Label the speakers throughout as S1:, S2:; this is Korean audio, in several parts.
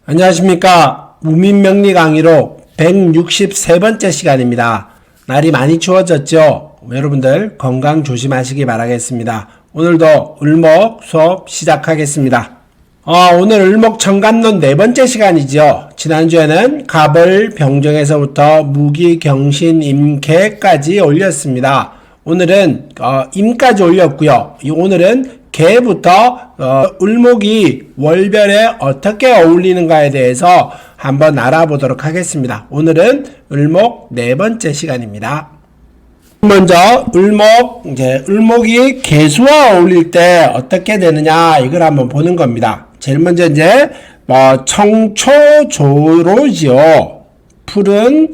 S1: 안녕하십니까. 우민명리 강의로 163번째 시간입니다. 날이 많이 추워졌죠? 여러분들 건강 조심하시기 바라겠습니다. 오늘도 을목 수업 시작하겠습니다. 오늘 을목 정관론 4번째 시간이죠. 지난주에는 갑을 병정에서부터 무기, 경신, 임개까지 올렸습니다. 오늘은 임까지 올렸고요. 오늘은 개부터 을목이 월별에 어떻게 어울리는가에 대해서 한번 알아보도록 하겠습니다. 오늘은 을목 4번째 시간입니다. 먼저 을목이 개수와 어울릴 때 어떻게 되느냐 이걸 한번 보는 겁니다. 제일 먼저 이제 청초조로지요. 풀은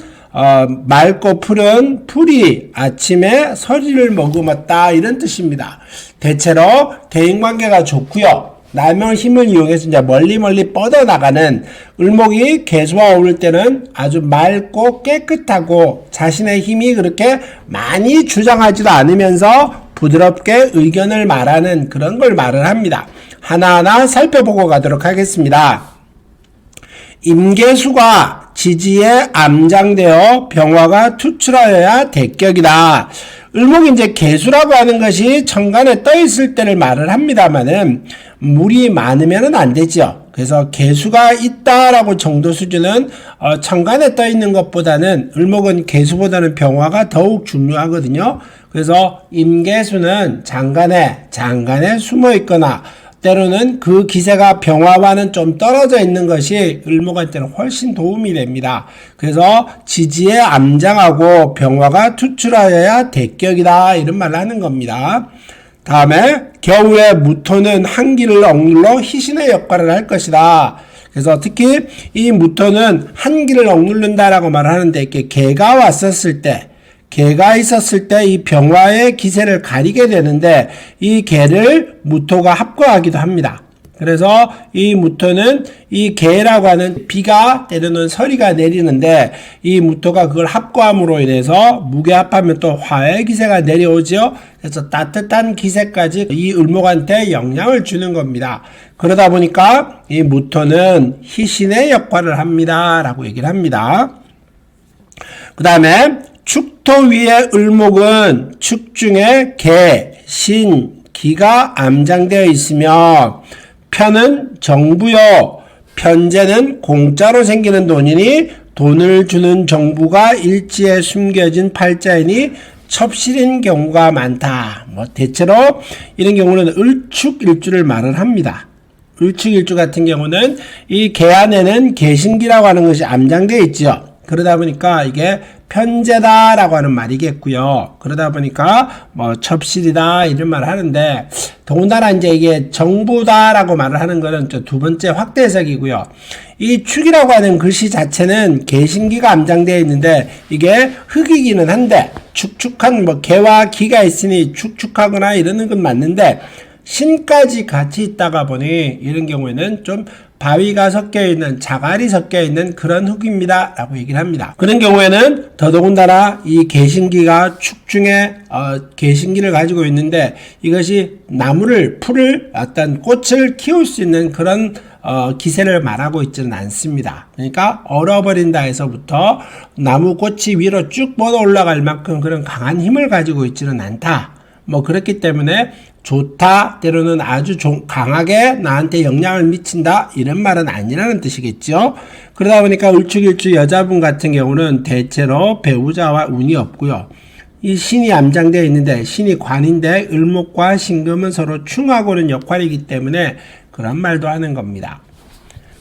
S1: 맑고 푸른 풀이 아침에 서리를 머금었다 이런 뜻입니다. 대체로 대인관계가 좋고요. 남의 힘을 이용해서 이제 멀리 뻗어나가는 을목이 개수와 어울릴 때는 아주 맑고 깨끗하고 자신의 힘이 그렇게 많이 주장하지도 않으면서 부드럽게 의견을 말하는 그런 걸 말을 합니다. 하나하나 살펴보고 가도록 하겠습니다. 임개수가 지지에 암장되어 병화가 투출하여야 대격이다. 을목이 이제 개수라고 하는 것이 천간에 떠 있을 때를 말을 합니다만은 물이 많으면은 안 되죠. 그래서 개수가 있다라고 정도 수준은 천간에 떠 있는 것보다는 을목은 개수보다는 병화가 더욱 중요하거든요. 그래서 임개수는 장간에 숨어 있거나 때로는 그 기세가 병화와는 좀 떨어져 있는 것이 을목한테는 훨씬 도움이 됩니다. 그래서 지지에 암장하고 병화가 투출하여야 대격이다 이런 말을 하는 겁니다. 다음에 겨울에 무토는 한기를 억눌러 희신의 역할을 할 것이다. 그래서 특히 이 무토는 한기를 억누른다라고 말하는데 이렇게 개가 왔었을 때 개가 있었을 때 이 병화의 기세를 가리게 되는데 이 개를 무토가 합거하기도 합니다. 그래서 이 무토는 이 개라고 하는 비가 때로는 서리가 내리는데 이 무토가 그걸 합거함으로 인해서 무게합하면 또 화의 기세가 내려오죠. 그래서 따뜻한 기세까지 이 을목한테 영향을 주는 겁니다. 그러다 보니까 이 무토는 희신의 역할을 합니다. 라고 얘기를 합니다. 그 다음에 축토 위의 을목은 축 중에 개, 신, 기가 암장되어 있으며 편은 정부요. 편제는 공짜로 생기는 돈이니 돈을 주는 정부가 일지에 숨겨진 팔자이니 첩실인 경우가 많다. 대체로 이런 경우는 을축일주를 말을 합니다. 을축일주 같은 경우는 이 개 안에는 개신기라고 하는 것이 암장되어 있죠. 그러다 보니까 이게 편제다라고 하는 말이겠고요. 그러다 보니까 첩실이다 이런 말을 하는데 더군다나 이제 이게 정부다라고 말을 하는 거는 두 번째 확대 해석이고요. 이 축이라고 하는 글씨 자체는 개신기가 암장되어 있는데 이게 흑이기는 한데 축축한 개와 기가 있으니 축축하거나 이러는 건 맞는데 신까지 같이 있다가 보니 이런 경우에는 좀 바위가 섞여있는 자갈이 섞여있는 그런 흙입니다 라고 얘기를 합니다. 그런 경우에는 더더군다나 이 개신기가 축 중에 개신기를 가지고 있는데 이것이 풀을 어떤 꽃을 키울 수 있는 그런 기세를 말하고 있지는 않습니다. 그러니까 얼어버린다 해서부터 나무 꽃이 위로 쭉 뻗어 올라갈 만큼 그런 강한 힘을 가지고 있지는 않다. 그렇기 때문에 좋다, 때로는 아주 강하게 나한테 영향을 미친다 이런 말은 아니라는 뜻이겠죠. 그러다 보니까 을축일주 여자분 같은 경우는 대체로 배우자와 운이 없고요. 이 신이 암장되어 있는데 신이 관인데 을목과 신금은 서로 충하고는 역할이기 때문에 그런 말도 하는 겁니다.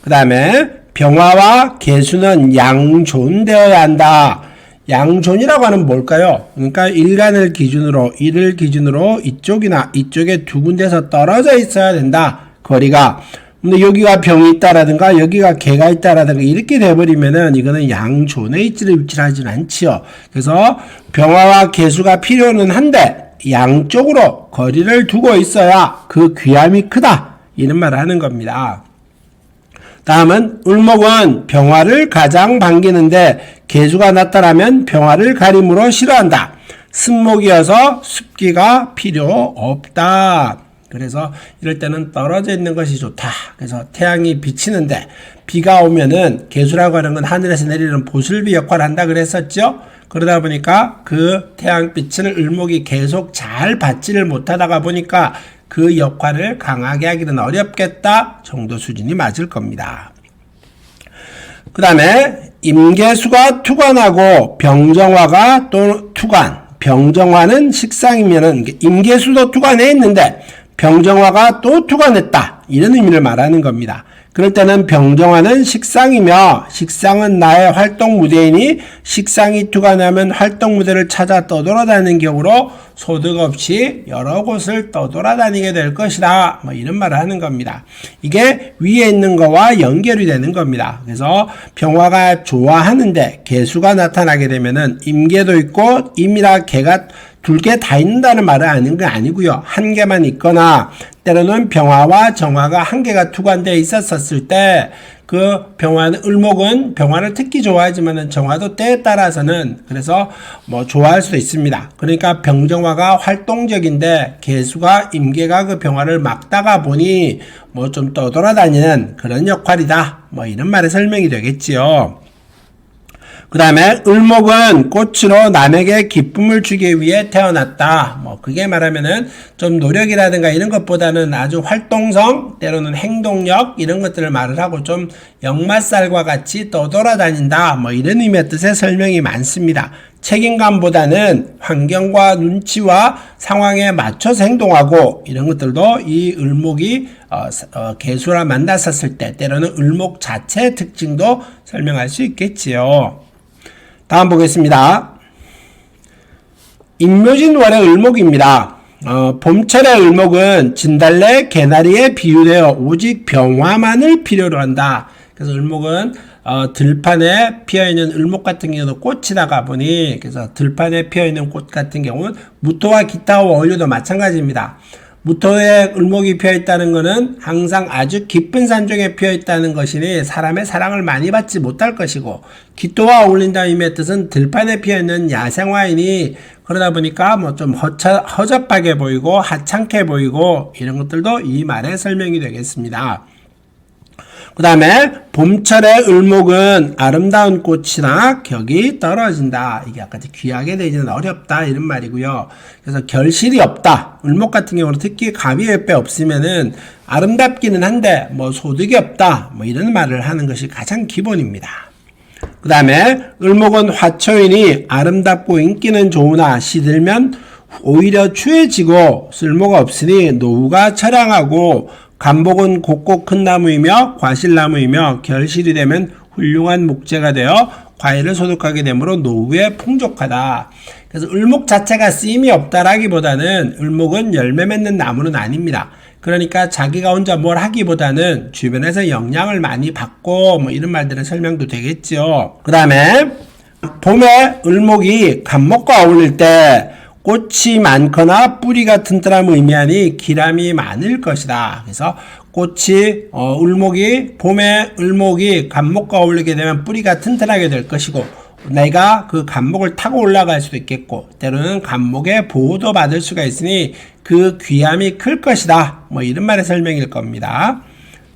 S1: 그 다음에 병화와 개수는 양존되어야 한다. 양존이라고 하는 뭘까요? 그러니까 이를 기준으로 이쪽이나 이쪽에 두 군데서 떨어져 있어야 된다. 거리가. 근데 여기가 병이 있다라든가 여기가 개가 있다라든가 이렇게 돼버리면은 이거는 양존에 위치하지는 않지요. 그래서 병화와 개수가 필요는 한데 양쪽으로 거리를 두고 있어야 그 귀함이 크다. 이런 말을 하는 겁니다. 다음은 을목은 병화를 가장 반기는데 개수가 나타나면 병화를 가림으로 싫어한다. 습목이어서 습기가 필요 없다. 그래서 이럴 때는 떨어져 있는 것이 좋다. 그래서 태양이 비치는데 비가 오면은 개수라고 하는 건 하늘에서 내리는 보슬비 역할을 한다 그랬었죠. 그러다 보니까 그 태양빛을 을목이 계속 잘 받지를 못하다가 보니까 그 역할을 강하게 하기는 어렵겠다 정도 수준이 맞을 겁니다. 그 다음에 임계수가 투관하고 병정화가 또 투관. 병정화는 식상이면은 임계수도 투관해 있는데 병정화가 또 투관했다. 이런 의미를 말하는 겁니다. 그럴 때는 병정화는 식상이며 식상은 나의 활동 무대이니 식상이 투관하면 활동 무대를 찾아 떠돌아다니는 경우로 소득 없이 여러 곳을 떠돌아다니게 될 것이다. 뭐 이런 말을 하는 겁니다. 이게 위에 있는 거와 연결이 되는 겁니다. 그래서 병화가 좋아하는데 개수가 나타나게 되면은 임계도 있고 임이라 개가 둘 개 다 있는다는 말은 아닌 게 아니고요. 한 개만 있거나 때로는 병화와 정화가 한 개가 투관되어 있었을 때 그 병화는 을목은 병화를 특히 좋아하지만은 정화도 때에 따라서는 그래서 뭐 좋아할 수도 있습니다. 그러니까 병정화가 활동적인데 개수가 임계가 그 병화를 막다가 보니 뭐 좀 떠돌아다니는 그런 역할이다. 뭐 이런 말에 설명이 되겠지요. 그 다음에 을목은 꽃으로 남에게 기쁨을 주기 위해 태어났다. 뭐 그게 말하면은 좀 노력이라든가 이런 것보다는 아주 활동성, 때로는 행동력 이런 것들을 말을 하고 좀 역마살과 같이 떠돌아다닌다. 뭐 이런 의미의 뜻의 설명이 많습니다. 책임감보다는 환경과 눈치와 상황에 맞춰서 행동하고 이런 것들도 이 을목이 개수랑 만났었을 때 때로는 을목 자체의 특징도 설명할 수 있겠지요. 다음 보겠습니다. 임묘진월의 을목입니다. 봄철의 을목은 진달래, 개나리에 비유되어 오직 병화만을 필요로 한다. 그래서 을목은 들판에 피어있는 을목 같은 경우도 꽃이다가 보니 그래서 들판에 피어있는 꽃 같은 경우는 무토와 기타와 어울려도 마찬가지입니다. 무토에 을목이 피어있다는 것은 항상 아주 깊은 산중에 피어있다는 것이니 사람의 사랑을 많이 받지 못할 것이고 기토와 어울린다는 의미의 뜻은 들판에 피어있는 야생화이니 그러다 보니까 뭐 좀 허접하게 보이고 하찮게 보이고 이런 것들도 이 말의 설명이 되겠습니다. 그 다음에 봄철의 을목은 아름다운 꽃이나 격이 떨어진다. 이게 아까 귀하게 되기는 어렵다 이런 말이고요. 그래서 결실이 없다. 을목 같은 경우는 특히 가비 옆에 없으면은 아름답기는 한데 뭐 소득이 없다. 뭐 이런 말을 하는 것이 가장 기본입니다. 그 다음에 을목은 화초이니 아름답고 인기는 좋으나 시들면 오히려 추해지고 쓸모가 없으니 노후가 처량하고 간목은 곱고 큰 나무이며 과실나무이며 결실이 되면 훌륭한 목재가 되어 과일을 소득하게 되므로 노후에 풍족하다. 그래서 을목 자체가 쓰임이 없다라기보다는 을목은 열매 맺는 나무는 아닙니다. 그러니까 자기가 혼자 뭘 하기보다는 주변에서 영향을 많이 받고 뭐 이런 말들은 설명도 되겠죠. 그 다음에 봄에 을목이 간목과 어울릴 때 꽃이 많거나 뿌리가 튼튼함을 의미하니 기람이 많을 것이다. 그래서 꽃이 을목이 봄에 을목이 간목과 어울리게 되면 뿌리가 튼튼하게 될 것이고 내가 그 간목을 타고 올라갈 수도 있겠고 때로는 간목의 보호도 받을 수가 있으니 그 귀함이 클 것이다. 뭐 이런 말의 설명일 겁니다.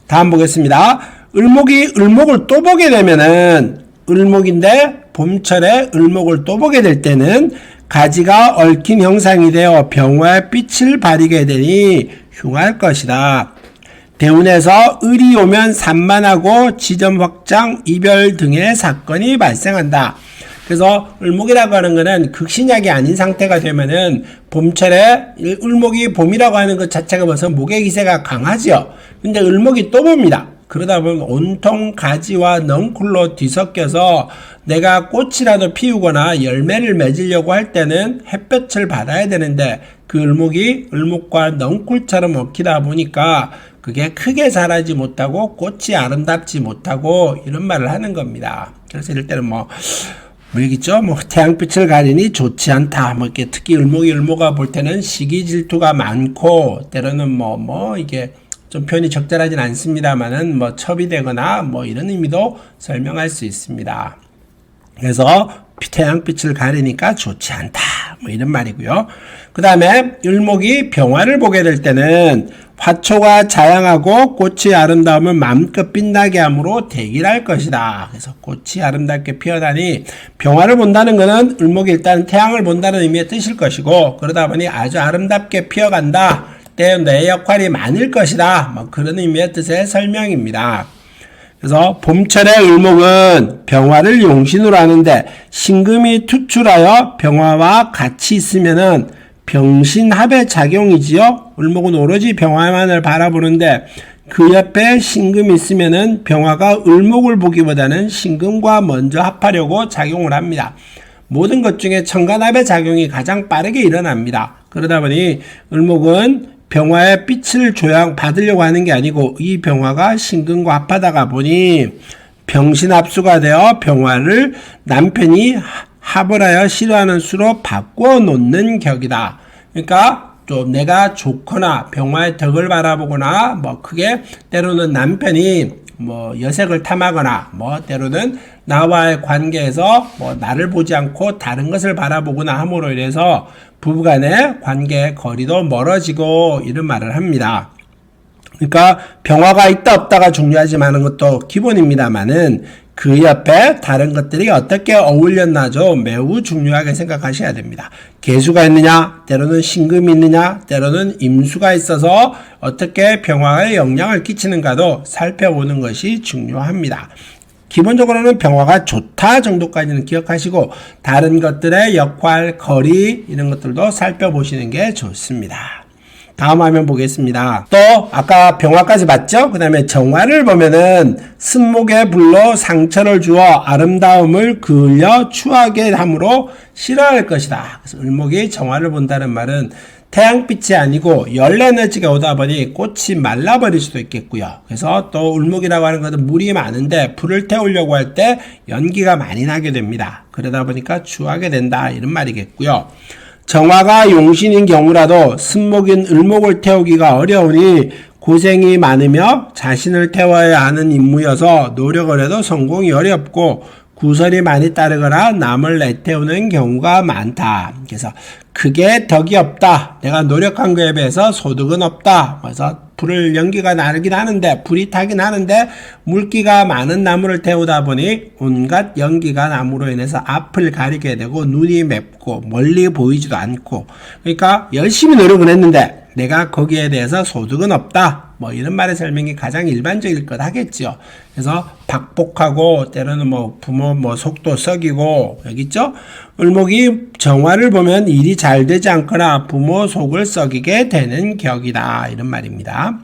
S1: 다음 보겠습니다. 을목이 을목을 또 보게 되면은 을목인데 봄철에 을목을 또 보게 될 때는 가지가 얽힌 형상이 되어 병화의 빛을 발휘게 되니 흉할 것이다. 대운에서 을이 오면 산만하고 지점 확장, 이별 등의 사건이 발생한다. 그래서 을목이라고 하는 것은 극신약이 아닌 상태가 되면은 봄철에 을목이 봄이라고 하는 것 자체가 벌써 목의 기세가 강하지요. 근데 을목이 또 봅니다. 그러다 보면 온통 가지와 넝쿨로 뒤섞여서 내가 꽃이라도 피우거나 열매를 맺으려고 할 때는 햇볕을 받아야 되는데 그 을목이 을목과 넝쿨처럼 얽히다 보니까 그게 크게 자라지 못하고 꽃이 아름답지 못하고 이런 말을 하는 겁니다. 그래서 이럴 때는 뭐 여기죠. 뭐 태양빛을 가리니 좋지 않다. 뭐 이렇게 특히 을목가 볼 때는 시기 질투가 많고 때로는 뭐 이게 좀 표현이 적절하진 않습니다만은 뭐 첩이 되거나 뭐 이런 의미도 설명할 수 있습니다. 그래서 태양빛을 가리니까 좋지 않다. 뭐 이런 말이고요. 그 다음에 을목이 병화를 보게 될 때는 화초가 자양하고 꽃이 아름다움을 마음껏 빛나게 함으로 대기할 것이다. 그래서 꽃이 아름답게 피어나니 병화를 본다는 것은 을목이 일단 태양을 본다는 의미의 뜻일 것이고, 그러다 보니 아주 아름답게 피어간다. 때 내 역할이 많을 것이다. 뭐 그런 의미의 뜻의 설명입니다. 그래서 봄철의 을목은 병화를 용신으로 하는데 신금이 투출하여 병화와 같이 있으면은 병신합의 작용이지요. 을목은 오로지 병화만을 바라보는데 그 옆에 신금이 있으면은 병화가 을목을 보기보다는 신금과 먼저 합하려고 작용을 합니다. 모든 것 중에 천간합의 작용이 가장 빠르게 일어납니다. 그러다 보니 을목은 병화의 빛을 받으려고 하는 게 아니고 이 병화가 신금과 합하다가 보니 병신합수가 되어 병화를 남편이 합을 하여 싫어하는 수로 바꾸어 놓는 격이다. 그러니까 좀 내가 좋거나 병화의 덕을 바라보거나 뭐 크게 때로는 남편이 뭐 여색을 탐하거나 뭐 때로는 나와의 관계에서 뭐 나를 보지 않고 다른 것을 바라보거나 함으로 인해서 부부간의 관계의 거리도 멀어지고 이런 말을 합니다. 그러니까 병화가 있다 없다가 중요하지 않은 것도 기본입니다만은 그 옆에 다른 것들이 어떻게 어울렸나죠? 매우 중요하게 생각하셔야 됩니다. 계수가 있느냐, 때로는 신금이 있느냐, 때로는 임수가 있어서 어떻게 병화에 영향을 끼치는가도 살펴보는 것이 중요합니다. 기본적으로는 병화가 좋다 정도까지는 기억하시고 다른 것들의 역할, 거리 이런 것들도 살펴보시는 게 좋습니다. 다음 화면 보겠습니다. 또 아까 병화까지 봤죠? 그 다음에 정화를 보면은 승목의 불로 상처를 주어 아름다움을 그을려 추하게 함으로 싫어할 것이다. 그래서 을목이 정화를 본다는 말은 태양빛이 아니고 열 에너지가 오다 보니 꽃이 말라버릴 수도 있겠고요. 그래서 또 을목이라고 하는 것은 물이 많은데 불을 태우려고 할 때 연기가 많이 나게 됩니다. 그러다 보니까 추하게 된다 이런 말이겠고요. 정화가 용신인 경우라도 승목인 을목을 태우기가 어려우니 고생이 많으며 자신을 태워야 하는 임무여서 노력을 해도 성공이 어렵고 구설이 많이 따르거나 남을 내태우는 경우가 많다. 그래서 크게 덕이 없다. 내가 노력한 거에 비해서 소득은 없다. 그래서 불을 연기가 나긴 하는데 불이 타긴 하는데 물기가 많은 나무를 태우다 보니 온갖 연기가 나무로 인해서 앞을 가리게 되고 눈이 맵고 멀리 보이지도 않고 그러니까 열심히 노력을 했는데 내가 거기에 대해서 소득은 없다. 뭐 이런 말의 설명이 가장 일반적일 것 하겠죠. 그래서 박복하고 때로는 뭐 부모 뭐 속도 썩이고 여기 있죠. 을목이 정화를 보면 일이 잘 되지 않거나 부모 속을 썩이게 되는 격이다 이런 말입니다.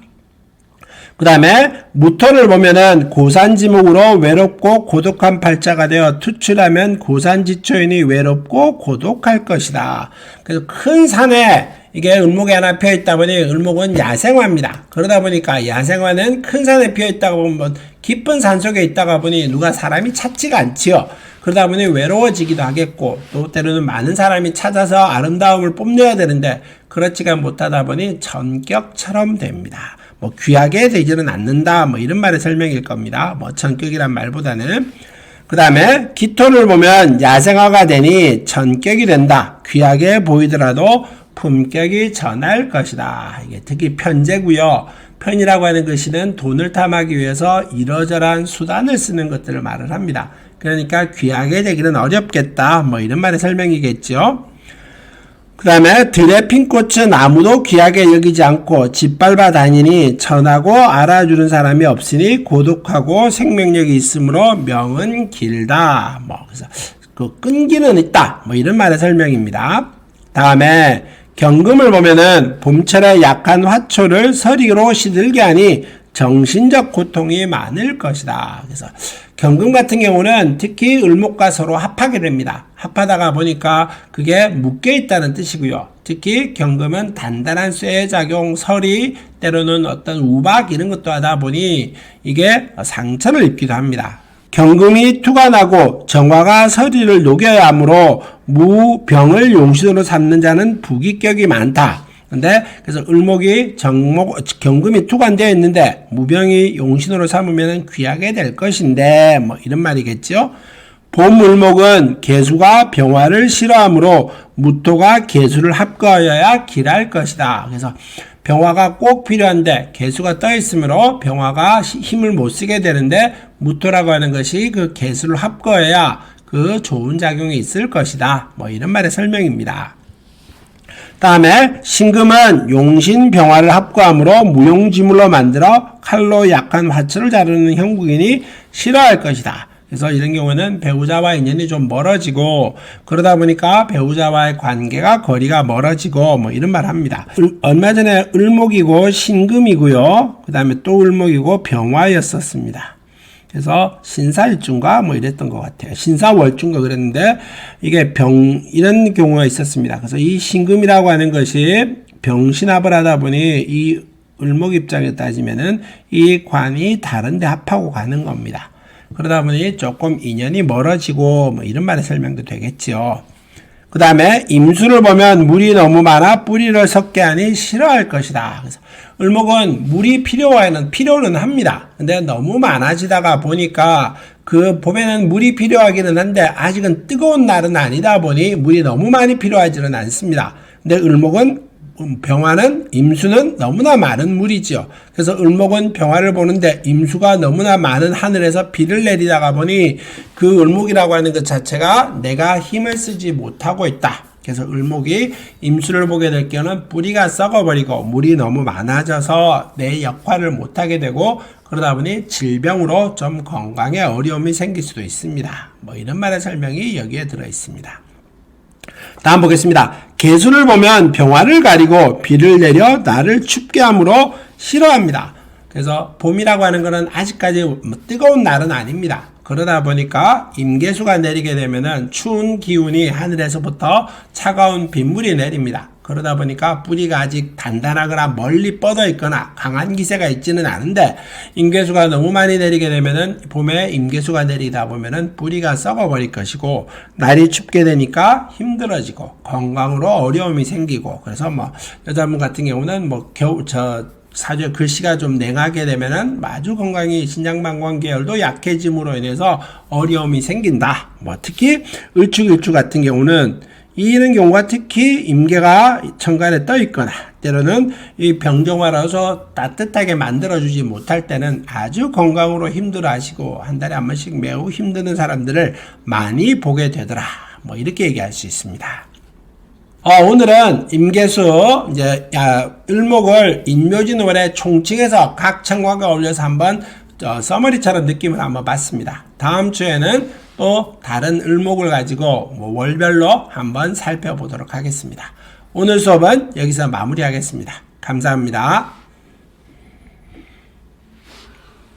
S1: 그 다음에 무토를 보면은 고산지목으로 외롭고 고독한 팔자가 되어 투출하면 고산지초인이 외롭고 고독할 것이다. 그래서 큰 산에 이게 을목이 하나 피어있다 보니 을목은 야생화입니다. 그러다 보니까 야생화는 큰 산에 피어있다가 보면 깊은 산 속에 있다가 보니 누가 사람이 찾지가 않지요. 그러다 보니 외로워지기도 하겠고 또 때로는 많은 사람이 찾아서 아름다움을 뽐내야 되는데 그렇지가 못하다 보니 전격처럼 됩니다. 뭐 귀하게 되지는 않는다 뭐 이런 말의 설명일 겁니다. 뭐 전격이란 말보다는. 그 다음에 기토를 보면 야생화가 되니 전격이 된다. 귀하게 보이더라도 품격이 전할 것이다. 이게 특히 편재고요. 편이라고 하는 것은 돈을 탐하기 위해서 이러저러한 수단을 쓰는 것들을 말을 합니다. 그러니까 귀하게 되기는 어렵겠다. 뭐 이런 말의 설명이겠죠. 그 다음에 들의 핀 꽃은 아무도 귀하게 여기지 않고 짓밟아 다니니 전하고 알아주는 사람이 없으니 고독하고 생명력이 있으므로 명은 길다. 뭐 그래서 그 끈기는 있다. 뭐 이런 말의 설명입니다. 다음에 경금을 보면은 봄철에 약한 화초를 서리로 시들게 하니 정신적 고통이 많을 것이다. 그래서 경금 같은 경우는 특히 을목과 서로 합하게 됩니다. 합하다가 보니까 그게 묶여 있다는 뜻이고요. 특히 경금은 단단한 쇠작용, 서리, 때로는 어떤 우박 이런 것도 하다 보니 이게 상처를 입기도 합니다. 경금이 투관하고 정화가 서리를 녹여야 하므로 무병을 용신으로 삼는 자는 부귀격이 많다. 근데 그래서 을목이 경금이 투관되어 있는데 무병이 용신으로 삼으면 귀하게 될 것인데 뭐 이런 말이겠죠. 봄을목은 개수가 병화를 싫어하므로 무토가 개수를 합거하여야 길할 것이다. 그래서 병화가 꼭 필요한데 개수가 떠 있으므로 병화가 힘을 못 쓰게 되는데 무토라고 하는 것이 그 개수를 합거해야 그 좋은 작용이 있을 것이다. 뭐 이런 말의 설명입니다. 다음에 신금은 용신 병화를 합거하므로 무용지물로 만들어 칼로 약한 화초를 자르는 형국인이 싫어할 것이다. 그래서 이런 경우는 배우자와 인연이 좀 멀어지고 그러다 보니까 배우자와의 관계가 거리가 멀어지고 뭐 이런 말 합니다. 얼마 전에 을목이고 신금이고요. 그 다음에 또 을목이고 병화였었습니다. 그래서 신사일중과 뭐 이랬던 것 같아요. 신사월중과 그랬는데 이게 이런 경우가 있었습니다. 그래서 이 신금이라고 하는 것이 병신합을 하다 보니 이 을목 입장에 따지면은 이 관이 다른데 합하고 가는 겁니다. 그러다 보니 조금 인연이 멀어지고 뭐 이런 말의 설명도 되겠죠. 그 다음에 임수를 보면 물이 너무 많아 뿌리를 섞게 하니 싫어할 것이다. 그래서 을목은 물이 필요는 합니다. 근데 너무 많아지다가 보니까 그 봄에는 물이 필요하기는 한데 아직은 뜨거운 날은 아니다 보니 물이 너무 많이 필요하지는 않습니다. 근데 을목은 병화는 임수는 너무나 많은 물이지요. 그래서 을목은 병화를 보는데 임수가 너무나 많은 하늘에서 비를 내리다가 보니 그 을목이라고 하는 것 자체가 내가 힘을 쓰지 못하고 있다. 그래서 을목이 임수를 보게 될 경우는 뿌리가 썩어버리고 물이 너무 많아져서 내 역할을 못하게 되고 그러다 보니 질병으로 좀 건강에 어려움이 생길 수도 있습니다. 뭐 이런 말의 설명이 여기에 들어 있습니다. 다음 보겠습니다. 개수를 보면 병화를 가리고 비를 내려 나를 춥게 함으로 싫어합니다. 그래서 봄이라고 하는 것은 아직까지 뜨거운 날은 아닙니다. 그러다 보니까 임계수가 내리게 되면은 추운 기운이 하늘에서부터 차가운 빗물이 내립니다. 그러다 보니까 뿌리가 아직 단단하거나 멀리 뻗어 있거나 강한 기세가 있지는 않은데 임계수가 너무 많이 내리게 되면은 봄에 임계수가 내리다 보면은 뿌리가 썩어버릴 것이고 날이 춥게 되니까 힘들어지고 건강으로 어려움이 생기고 그래서 뭐 여자분 같은 경우는 뭐 사주 글씨가 좀 냉하게 되면은 아주 건강이 신장방광 계열도 약해짐으로 인해서 어려움이 생긴다. 뭐 특히 을축일주 같은 경우는 이런 경우가 특히 임계가 천간에 떠 있거나 때로는 이 병정화라서 따뜻하게 만들어주지 못할 때는 아주 건강으로 힘들어 하시고 한 달에 한 번씩 매우 힘드는 사람들을 많이 보게 되더라. 뭐 이렇게 얘기할 수 있습니다. 오늘은 임계수 이제 을목을 인묘진월에 총칭해서 각 청과가 올려서 한번 서머리처럼 느낌을 한번 봤습니다. 다음 주에는 또 다른 을목을 가지고 월별로 한번 살펴보도록 하겠습니다. 오늘 수업은 여기서 마무리하겠습니다. 감사합니다.